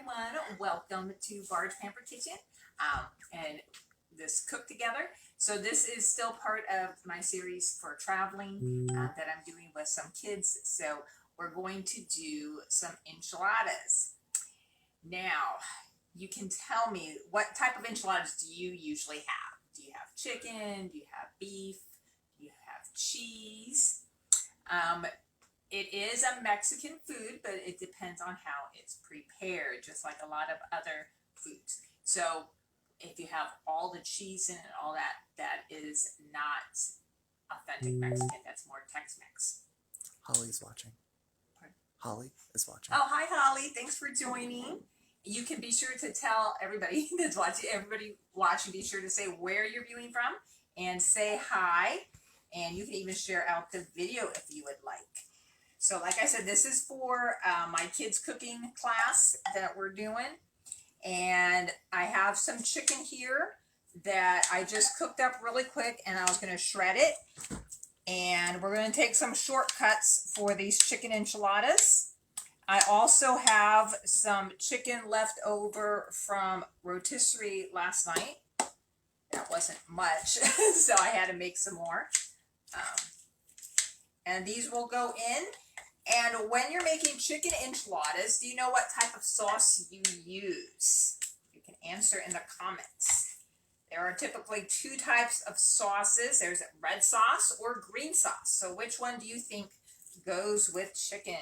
everyone, welcome to Barge Pamper Kitchen and this Cook Together. So this is still part of my series for traveling that I'm doing with some kids. So we're going to do some enchiladas. Now, you can tell me, what type of enchiladas do you usually have? Do you have chicken? Do you have beef? Do you have cheese? It is a Mexican food, but it depends on how it's prepared, just like a lot of other foods. So if you have all the cheese in it and all that, that is not authentic Mexican. That's more Tex-Mex. Holly's watching. Pardon? Holly is watching. Oh, hi, Holly. Thanks for joining. You can be sure to tell everybody that's watching, be sure to say where you're viewing from and say hi. And you can even share out the video if you would like. So like I said, this is for my kids' cooking class that we're doing. And I have some chicken here that I just cooked up really quick, and I was going to shred it. And we're going to take some shortcuts for these chicken enchiladas. I also have some chicken left over from rotisserie last night. That wasn't much, so I had to make some more. And these will go in. And when you're making chicken enchiladas, do you know what type of sauce you use? You can answer in the comments. There are typically two types of sauces. There's red sauce or green sauce. So which one do you think goes with chicken?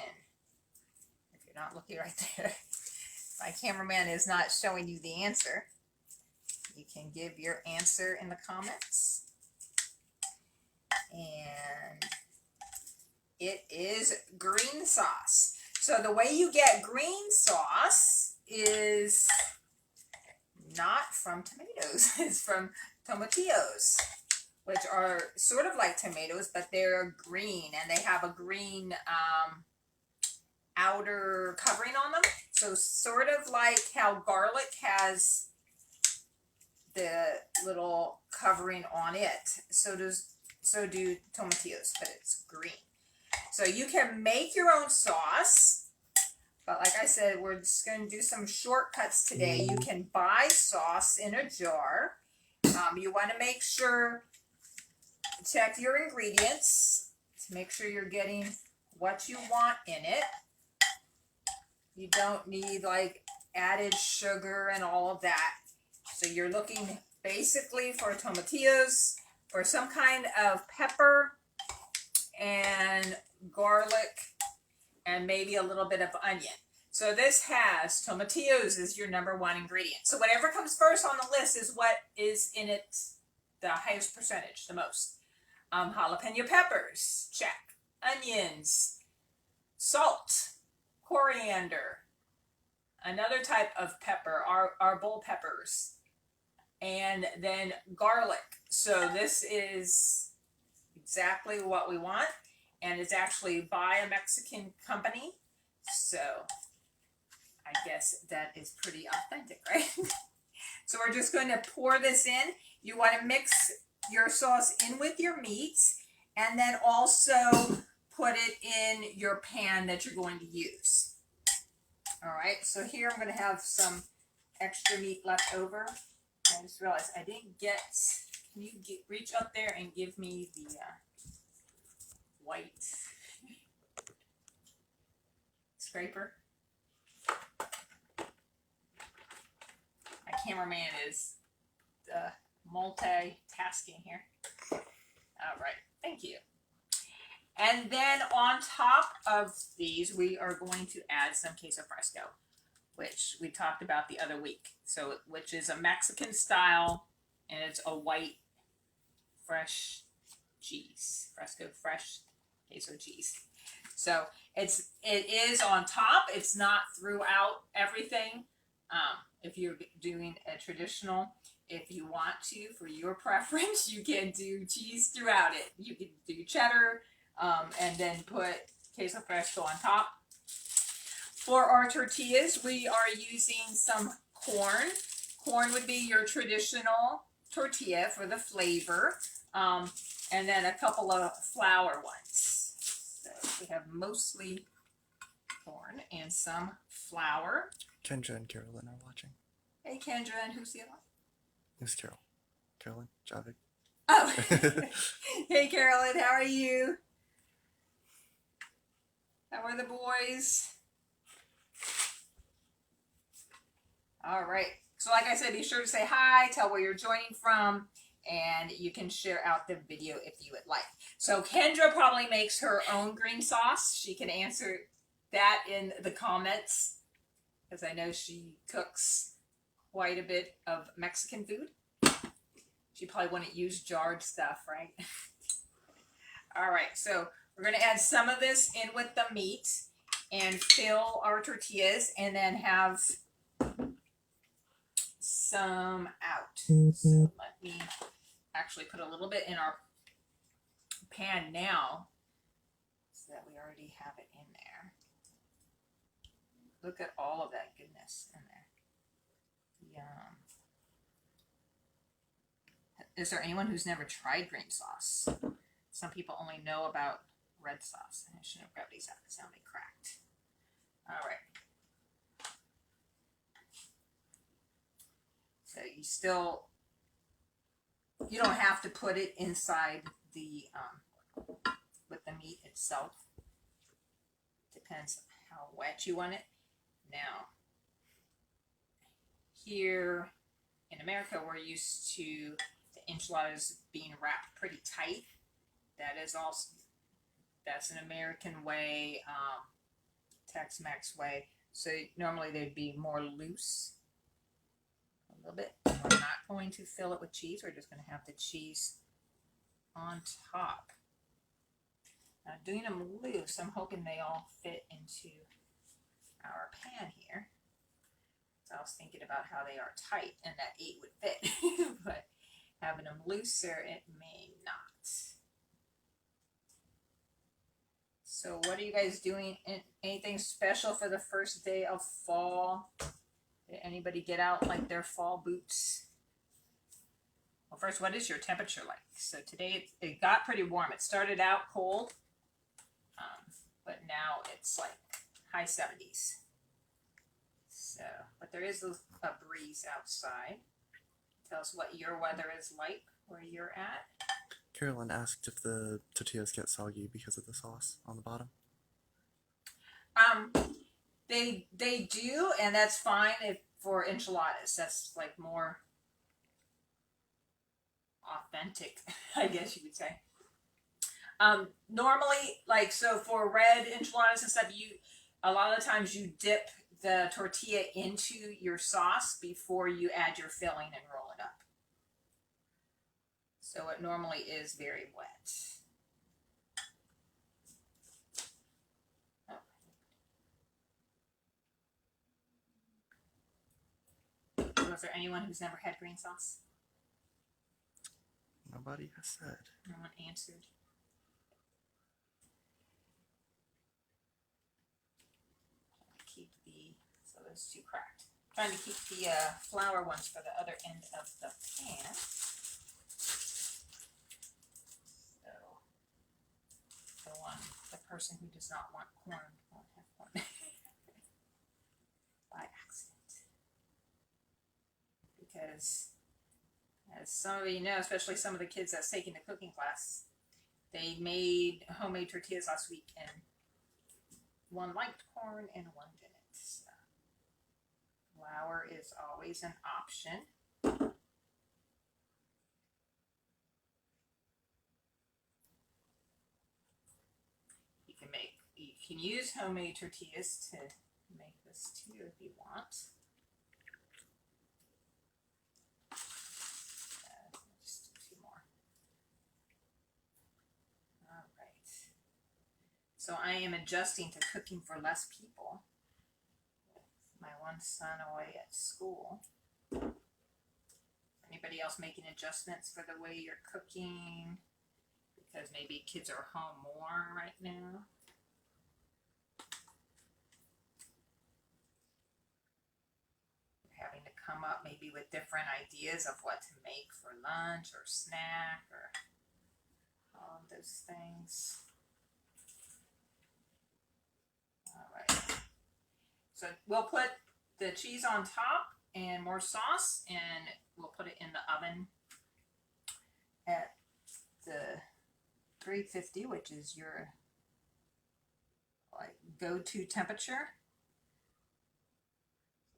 If you're not looking right there, my cameraman is not showing you the answer. You can give your answer in the comments. And it is green sauce. So the way you get green sauce is not from tomatoes. It's from tomatillos, which are sort of like tomatoes, but they're green and they have a green outer covering on them. So sort of like how garlic has the little covering on it. So do tomatillos, but it's green. So you can make your own sauce, but like I said, we're just going to do some shortcuts today. You can buy sauce in a jar. You want to make sure, check your ingredients to make sure you're getting what you want in it. You don't need like added sugar and all of that. So you're looking basically for tomatillos, for some kind of pepper and garlic, and maybe a little bit of onion. So this has tomatillos as your number one ingredient. So whatever comes first on the list is what is in it the highest percentage, the most. Jalapeno peppers, check. Onions, salt, coriander, another type of pepper are bell peppers, and then garlic. So this is exactly what we want, and it's actually by a Mexican company, so I guess that is pretty authentic, right? So we're just going to pour this in. You want to mix your sauce in with your meat, and then also put it in your pan that you're going to use. All right, so here I'm going to have some extra meat left over. I just realized I didn't get, can you reach up there and give me the white scraper? My cameraman is multitasking here. All right, thank you. And then on top of these, we are going to add some queso fresco, which we talked about the other week. So, which is a Mexican style, and it's a white, fresh cheese, fresco fresh queso cheese. So it is on top. It's not throughout everything. If you're doing a traditional, if you want to, for your preference, you can do cheese throughout it. You can do cheddar, and then put queso fresco on top. For our tortillas, we are using some corn. Corn would be your traditional tortilla for the flavor, and then a couple of flour ones. So we have mostly corn and some flour. Kendra and Carolyn are watching. Hey, Kendra, and who's the other one? Who's Carol? Carolyn? Javik? Oh, hey, Carolyn, how are you? How are the boys? All right. So like I said, be sure to say hi, tell where you're joining from, and you can share out the video if you would like. So Kendra probably makes her own green sauce. She can answer that in the comments, because I know she cooks quite a bit of Mexican food. She probably wouldn't use jarred stuff, right? All right, so we're going to add some of this in with the meat and fill our tortillas, and then have some out. So let me actually put a little bit in our pan now, so that we already have it in there. Look at all of that goodness in there. Yum. Is there anyone who's never tried green sauce? Some people only know about red sauce. I shouldn't have grabbed these out because now they cracked. All right. So you don't have to put it inside the, with the meat itself. Depends how wet you want it. Now, here in America, we're used to the enchiladas being wrapped pretty tight. That's an American way, Tex-Mex way. So normally they'd be more loose. A little bit. We're not going to fill it with cheese. We're just going to have the cheese on top. Now, doing them loose, I'm hoping they all fit into our pan here. So I was thinking about how they are tight and that 8 would fit, but having them looser, it may not. So what are you guys doing? Anything special for the first day of fall? Did anybody get out like their fall boots? Well, first, what is your temperature like? So today it got pretty warm. It started out cold, but now it's like high 70s. So, but there is a breeze outside. Tell us what your weather is like where you're at. Carolyn asked if the tortillas get soggy because of the sauce on the bottom. They do, and that's fine for enchiladas. That's like more authentic, I guess you would say. Normally, like, so for red enchiladas and stuff, a lot of the times you dip the tortilla into your sauce before you add your filling and roll it up. So it normally is very wet. So is there anyone who's never had green sauce? Nobody has said. No one answered. So those two cracked. Trying to keep the flour ones for the other end of the pan. So the person who does not want corn won't have corn by accident. Because as some of you know, especially some of the kids that's taking the cooking class, they made homemade tortillas last week, and one liked corn and one didn't. So flour is always an option. You can use homemade tortillas to make this too if you want. Just do 2 more. All right. So I am adjusting to cooking for less people. My one son away at school. Anybody else making adjustments for the way you're cooking? Because maybe kids are home more right now. You're having to come up maybe with different ideas of what to make for lunch or snack or all of those things. All right. So we'll put the cheese on top and more sauce, and we'll put it in the oven at the 350, which is your like go-to temperature.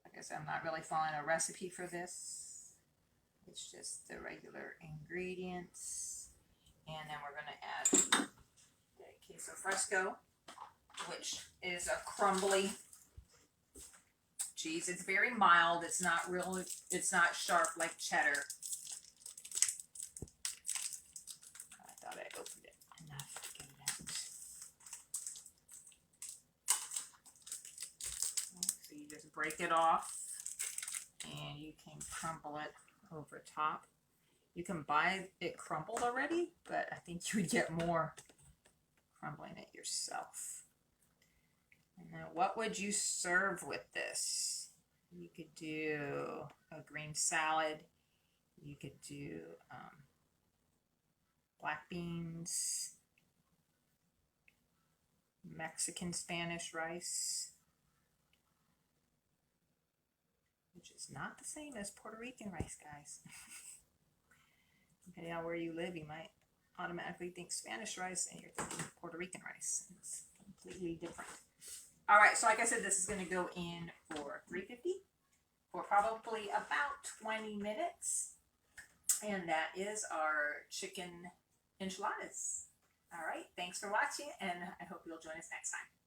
Like I said, I'm not really following a recipe for this. It's just the regular ingredients. And then we're going to add the Queso Fresco, which is a crumbly cheese. It's very mild. It's not sharp like cheddar. I thought I opened it enough to get it out. So you just break it off and you can crumble it over top. You can buy it crumbled already, but I think you would get more crumbling it yourself. And then what would you serve with this? You could do a green salad. You could do black beans, Mexican Spanish rice, which is not the same as Puerto Rican rice, guys. Depending on where you live, you might automatically think Spanish rice and you're thinking Puerto Rican rice. It's completely different. All right, so like I said, this is going to go in for 350 for probably about 20 minutes. And that is our chicken enchiladas. All right, thanks for watching, and I hope you'll join us next time.